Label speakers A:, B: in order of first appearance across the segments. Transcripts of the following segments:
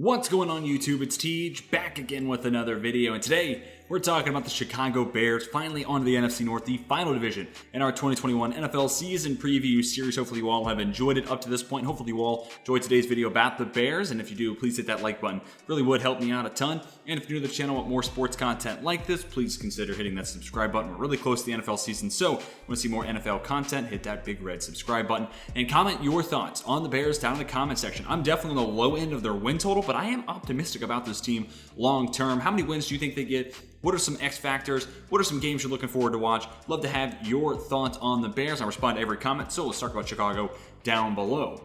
A: What's going on YouTube? It's Tej, back again with another video, and today we're talking about the Chicago Bears finally onto the NFC North, the final division in our 2021 NFL season preview series. Hopefully you all have enjoyed it up to this point. Hopefully you all enjoyed today's video about the Bears, and if you do, please hit that like button. It really would help me out a ton. And if you're new to the channel, want more sports content like this, please consider hitting that subscribe button. We're really close to the NFL season, so if you want to see more NFL content, hit that big red subscribe button and comment your thoughts on the Bears down in the comment section. I'm definitely on the low end of their win total, but I am optimistic about this team long term. How many wins do you think they get? What are some X factors? What are some games you're looking forward to watch? Love to have your thoughts on the Bears. I respond to every comment, so let's talk about Chicago down below.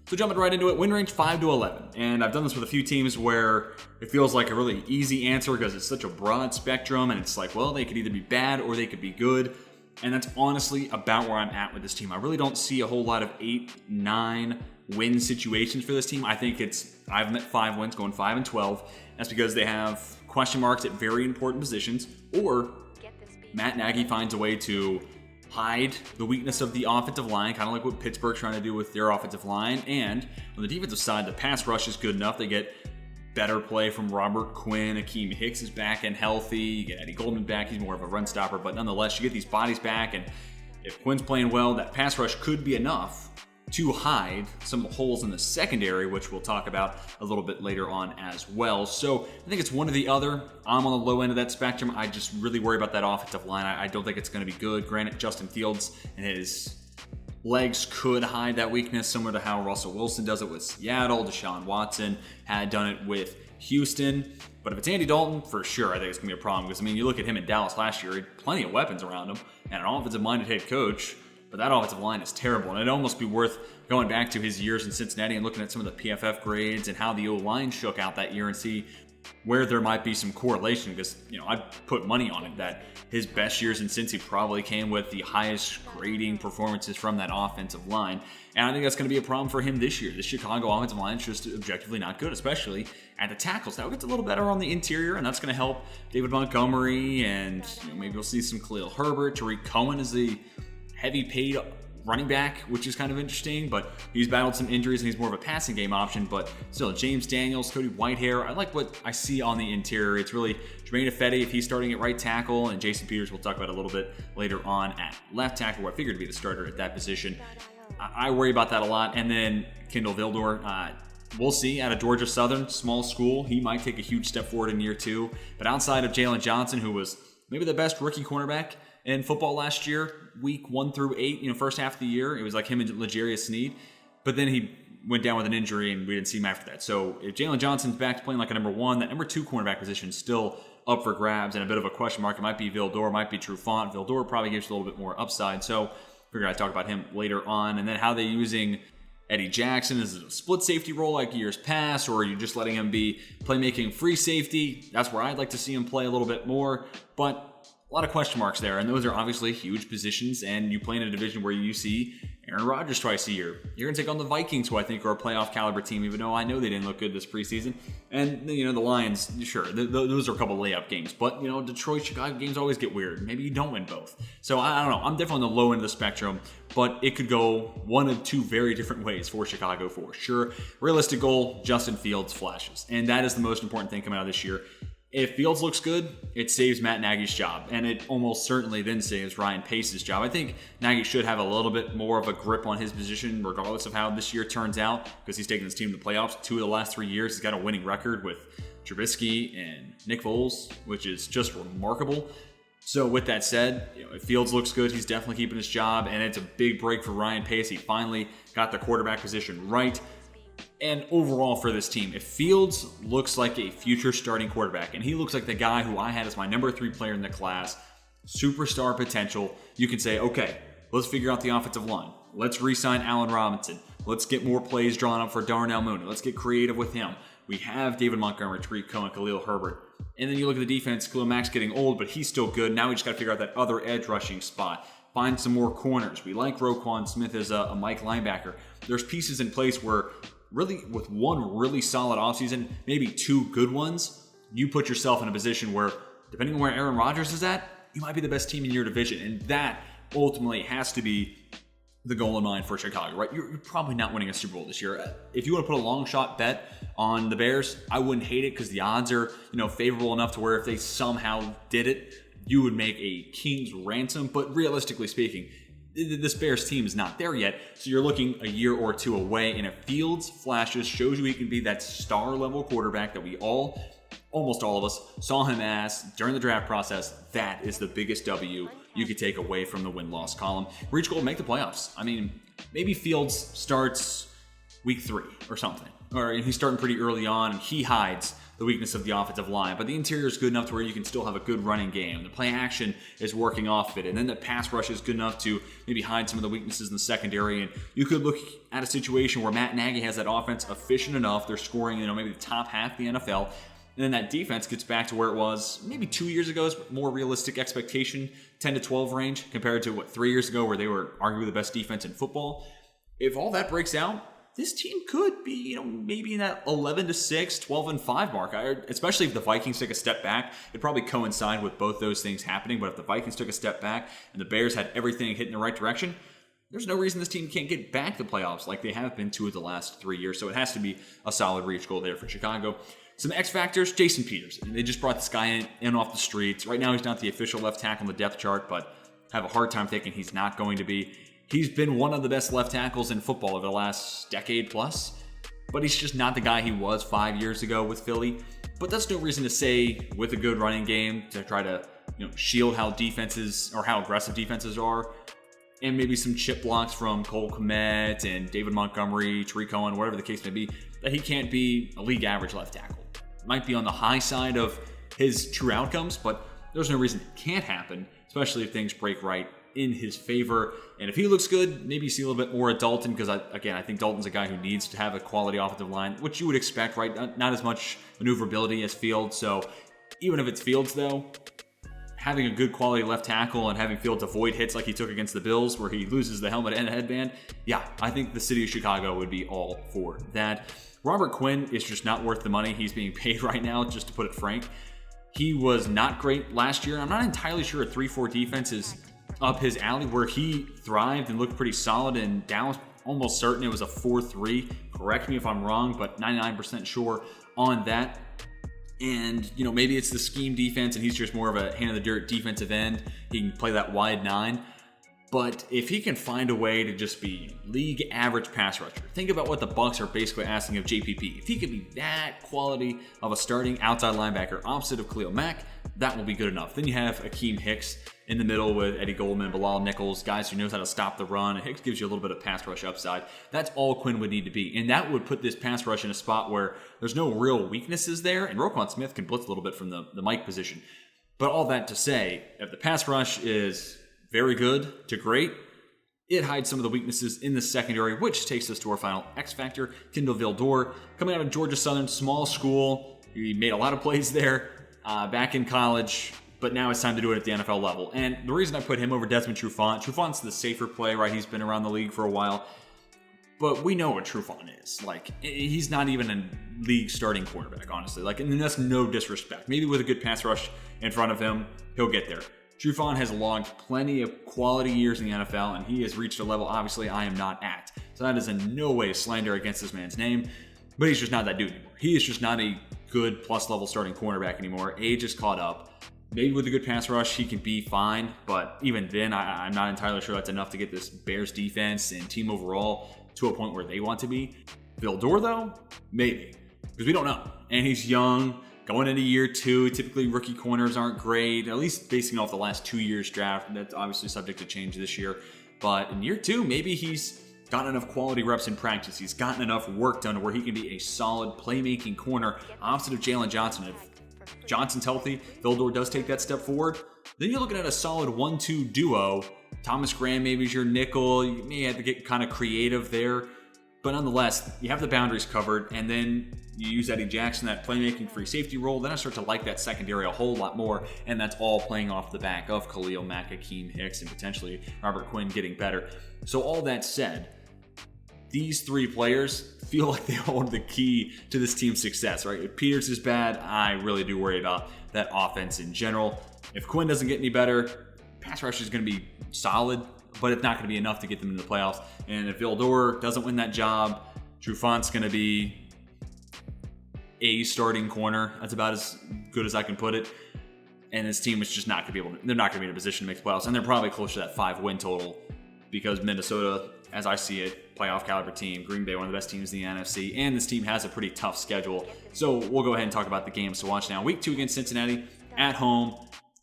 A: So jumping right into it, win range 5-11. And I've done this with a few teams where it feels like a really easy answer because it's such a broad spectrum and it's like, well, they could either be bad or they could be good. And that's honestly about where I'm at with this team. I really don't see a whole lot of 8-9 win situations for this team. I think I've met 5 wins going 5-12. That's because they have question marks at very important positions, or Matt Nagy finds a way to hide the weakness of the offensive line, kind of like what Pittsburgh's trying to do with their offensive line. And on the defensive side, the pass rush is good enough. They get better play from Robert Quinn. Akeem Hicks is back and healthy. You get Eddie Goldman back. He's more of a run stopper, but nonetheless, you get these bodies back. And if Quinn's playing well, that pass rush could be enough to hide some holes in the secondary, which we'll talk about a little bit later on as well. So I think it's one or the other. I'm on the low end of that spectrum. I just really worry about that offensive line. I don't think it's going to be good. Granted, Justin Fields and his legs could hide that weakness, similar to how Russell Wilson does it with Seattle. Deshaun Watson had done it with Houston. But if it's Andy Dalton, for sure, I think it's going to be a problem. Because, I mean, you look at him in Dallas last year, he had plenty of weapons around him, and an offensive-minded head coach. But that offensive line is terrible, and it'd almost be worth going back to his years in Cincinnati and looking at some of the PFF grades and how the O-line shook out that year and see where there might be some correlation, because, you know, I'd put money on it that his best years in Cincy probably came with the highest grading performances from that offensive line. And I think that's going to be a problem for him this year. The Chicago offensive line is just objectively not good, especially at the tackles. Now it gets a little better on the interior, and that's going to help David Montgomery, and maybe we'll see some Khalil Herbert. Tariq Cohen is the heavy paid running back, which is kind of interesting, but he's battled some injuries and he's more of a passing game option. But still, James Daniels, Cody Whitehair, I like what I see on the interior. It's really Jermaine Ifedi if he's starting at right tackle, and Jason Peters we'll talk about a little bit later on at left tackle, where I figured to be the starter at that position. I worry about that a lot. And then Kendall Vildor, we'll see, out of Georgia Southern, small school, he might take a huge step forward in year 2. But outside of Jalen Johnson, who was maybe the best rookie cornerback in football last year, week 1 through 8, first half of the year, it was like him and L'Jarius Sneed. But then he went down with an injury and we didn't see him after that. So if Jalen Johnson's back to playing like a number 1, that number 2 cornerback position is still up for grabs, and a bit of a question mark. It might be Vildor, might be Trufant. Vildor probably gives you a little bit more upside. So I figured I'd talk about him later on. And then how they're using Eddie Jackson. Is it a split safety role like years past, or are you just letting him be playmaking free safety? That's where I'd like to see him play a little bit more. But a lot of question marks there, and those are obviously huge positions, and you play in a division where you see Aaron Rodgers twice a year. You're going to take on the Vikings, who I think are a playoff caliber team, even though I know they didn't look good this preseason. And, the Lions, sure, those are a couple layup games. But, Detroit, Chicago games always get weird. Maybe you don't win both. So, I don't know. I'm definitely on the low end of the spectrum, but it could go one of 2 very different ways for Chicago for sure. Realistic goal, Justin Fields flashes. And that is the most important thing coming out of this year. If Fields looks good, it saves Matt Nagy's job, and it almost certainly then saves Ryan Pace's job. I think Nagy should have a little bit more of a grip on his position, regardless of how this year turns out, because he's taken his team to the playoffs 2 of the last 3 years. He's got a winning record with Trubisky and Nick Foles, which is just remarkable. So with that said, if Fields looks good, he's definitely keeping his job, and it's a big break for Ryan Pace. He finally got the quarterback position right. And overall for this team, if Fields looks like a future starting quarterback, and he looks like the guy who I had as my number 3 player in the class, superstar potential, you can say, okay, let's figure out the offensive line. Let's re-sign Allen Robinson. Let's get more plays drawn up for Darnell Mooney. Let's get creative with him. We have David Montgomery, Tariq Cohen, Khalil Herbert. And then you look at the defense, Khalil Mack's getting old, but he's still good. Now we just got to figure out that other edge rushing spot. Find some more corners. We like Roquan Smith as a Mike linebacker. There's pieces in place where really, with one really solid offseason, maybe 2 good ones, you put yourself in a position where, depending on where Aaron Rodgers is at, you might be the best team in your division. And that ultimately has to be the goal in mind for Chicago, right? You're probably not winning a Super Bowl this year. If you want to put a long shot bet on the Bears, I wouldn't hate it because the odds are, favorable enough to where if they somehow did it, you would make a king's ransom. But realistically speaking, this Bears team is not there yet. So you're looking a year or two away, and if Fields flashes, shows you he can be that star level quarterback that we almost all of us saw him as during the draft process, that is the biggest W you could take away from the win-loss column. Reach goal, make the playoffs. I mean, maybe Fields starts week 3 or something, or he's starting pretty early on and he hides the weakness of the offensive line, but the interior is good enough to where you can still have a good running game. The play action is working off it, and then the pass rush is good enough to maybe hide some of the weaknesses in the secondary, and you could look at a situation where Matt Nagy has that offense efficient enough, they're scoring, maybe the top half of the NFL, and then that defense gets back to where it was maybe 2 years ago's more realistic expectation, 10 to 12 range, compared to 3 years ago where they were arguably the best defense in football. If all that breaks out, this team could be, maybe in that 11-6, 12-5 mark. Especially if the Vikings take a step back, it'd probably coincide with both those things happening. But if the Vikings took a step back and the Bears had everything hit in the right direction, there's no reason this team can't get back to the playoffs like they have been 2 of the last 3 years. So it has to be a solid reach goal there for Chicago. Some X factors, Jason Peters. They just brought this guy in off the streets. Right now he's not the official left tackle on the depth chart, but have a hard time thinking he's not going to be. He's been one of the best left tackles in football over the last decade plus, but he's just not the guy he was 5 years ago with Philly. But that's no reason to say with a good running game to try to shield how defenses or how aggressive defenses are, and maybe some chip blocks from Cole Kmet and David Montgomery, Tariq Cohen, whatever the case may be, that he can't be a league average left tackle. Might be on the high side of his true outcomes, but there's no reason it can't happen, especially if things break right in his favor. And if he looks good, maybe you see a little bit more of Dalton, because I think Dalton's a guy who needs to have a quality offensive line, which you would expect, right? Not as much maneuverability as Fields. So even if it's Fields, though, having a good quality left tackle and having Fields avoid hits like he took against the Bills where he loses the helmet and the headband, yeah, I think the city of Chicago would be all for that. Robert Quinn is just not worth the money he's being paid right now, just to put it frank. He was not great last year. I'm not entirely sure a 3-4 defense is up his alley. Where he thrived and looked pretty solid in Dallas, almost certain it was a 4-3. Correct me if I'm wrong, but 99% sure on that. And, maybe it's the scheme defense and he's just more of a hand in the dirt defensive end. He can play that wide 9. But if he can find a way to just be league average pass rusher, think about what the Bucs are basically asking of JPP. If he could be that quality of a starting outside linebacker opposite of Khalil Mack, that will be good enough. Then you have Akeem Hicks in the middle with Eddie Goldman, Bilal Nichols, guys who knows how to stop the run. And Hicks gives you a little bit of pass rush upside. That's all Quinn would need to be. And that would put this pass rush in a spot where there's no real weaknesses there. And Roquan Smith can blitz a little bit from the Mike position. But all that to say, if the pass rush is very good to great, it hides some of the weaknesses in the secondary, which takes us to our final X factor, Kendall Vildor, coming out of Georgia Southern, small school. He made a lot of plays there back in college, but now it's time to do it at the NFL level. And the reason I put him over Desmond Trufant's the safer play, right? He's been around the league for a while, but we know what Trufant is. He's not even a league starting quarterback, honestly. And that's no disrespect. Maybe with a good pass rush in front of him, he'll get there. Trufant has logged plenty of quality years in the NFL, and he has reached a level, obviously, I am not at. So that is in no way slander against this man's name, but he's just not that dude anymore. He is just not a good plus-level starting cornerback anymore. Age is caught up. Maybe with a good pass rush, he can be fine, but even then, I'm not entirely sure that's enough to get this Bears defense and team overall to a point where they want to be. Vildor, though? Maybe, because we don't know. And he's young. Going into year 2, typically rookie corners aren't great, at least basing off the last 2 years draft. That's obviously subject to change this year. But in year 2, maybe he's gotten enough quality reps in practice. He's gotten enough work done where he can be a solid playmaking corner opposite of Jalen Johnson. If Johnson's healthy, Vildor does take that step forward, then you're looking at a solid 1-2 duo. Thomas Graham maybe is your nickel. You may have to get kind of creative there. But nonetheless, you have the boundaries covered, and then you use Eddie Jackson, that playmaking free safety role. Then I start to like that secondary a whole lot more, and that's all playing off the back of Khalil Mack, Akeem Hicks, and potentially Robert Quinn getting better. So all that said, these 3 players feel like they hold the key to this team's success, right? If Peters is bad, I really do worry about that offense in general. If Quinn doesn't get any better, pass rush is going to be solid. but it's not going to be enough to get them into the playoffs. And if Vildor doesn't win that job, Trufant's going to be a starting corner. That's about as good as I can put it. And this team is just not going to be able to, they're not going to be in a position to make the playoffs. And they're probably close to that 5-win total because Minnesota, as I see it, playoff caliber team. Green Bay, one of the best teams in the NFC. And this team has a pretty tough schedule. So we'll go ahead and talk about the games to watch now. Week 2 against Cincinnati at home.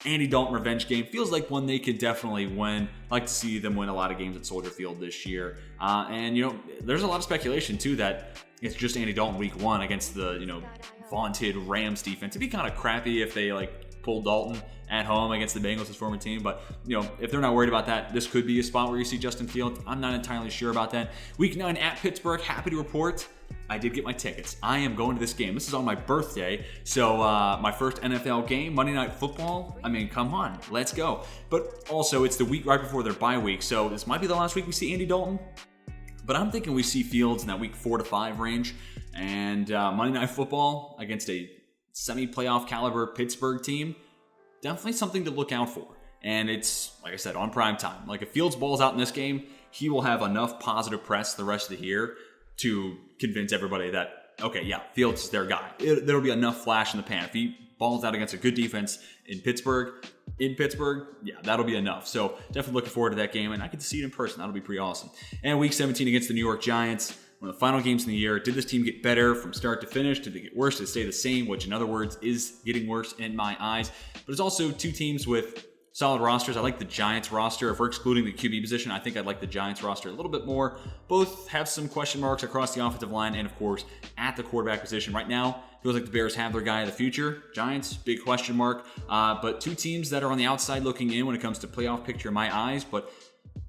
A: Andy Dalton revenge game. Feels like one they could definitely win. I'd like to see them win a lot of games at Soldier Field this year. And, there's a lot of speculation, too, that it's just Andy Dalton week 1 against the, vaunted Rams defense. It'd be kind of crappy if they, pull Dalton at home against the Bengals, his former team. But, if they're not worried about that, this could be a spot where you see Justin Fields. I'm not entirely sure about that. Week 9 at Pittsburgh. Happy to report I did get my tickets. I am going to this game. This is on my birthday. So my first NFL game, Monday Night Football. I mean, come on. Let's go. But also, it's the week right before their bye week. So this might be the last week we see Andy Dalton. But I'm thinking we see Fields in that week 4 to 5 range. And Monday Night Football against a semi-playoff caliber Pittsburgh team, definitely something to look out for. And it's, like I said, on prime time. If Fields balls out in this game, he will have enough positive press the rest of the year to convince everybody that, okay, yeah, Fields is their guy. There'll be enough flash in the pan. If he balls out against a good defense in Pittsburgh, yeah, that'll be enough. So definitely looking forward to that game, and I get to see it in person. That'll be pretty awesome. And Week 17 against the New York Giants, one of the final games in the year. Did this team get better from start to finish? Did they get worse? Did they stay the same? Which, in other words, is getting worse in my eyes. But it's also two teams with solid rosters. I like the Giants roster. If we're excluding the QB position, I think I'd like the Giants roster a little bit more. Both have some question marks across the offensive line and, of course, at the quarterback position. Right now, feels like the Bears have their guy of the future. Giants, big question mark. But two teams that are on the outside looking in when it comes to playoff picture in my eyes. But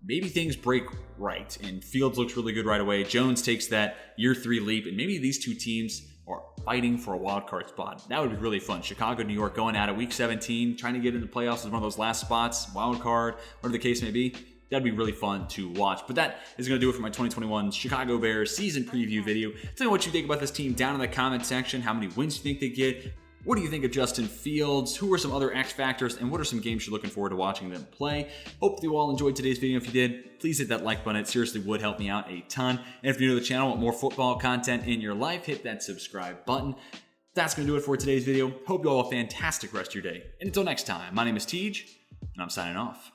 A: maybe things break right, and Fields looks really good right away. Jones takes that year 3 leap, and maybe these two teams are fighting for a wild card spot. That would be really fun. Chicago, New York going at it Week 17, trying to get into the playoffs as one of those last spots, wild card, whatever the case may be. That'd be really fun to watch. But that is going to do it for my 2021 Chicago Bears season preview video. Tell me what you think about this team down in the comment section. How many wins do you think they get? What do you think of Justin Fields? Who are some other X factors? And what are some games you're looking forward to watching them play? Hope you all enjoyed today's video. If you did, please hit that like button. It seriously would help me out a ton. And if you're new to the channel, want more football content in your life, hit that subscribe button. That's going to do it for today's video. Hope you all have a fantastic rest of your day. And until next time, my name is Tej, and I'm signing off.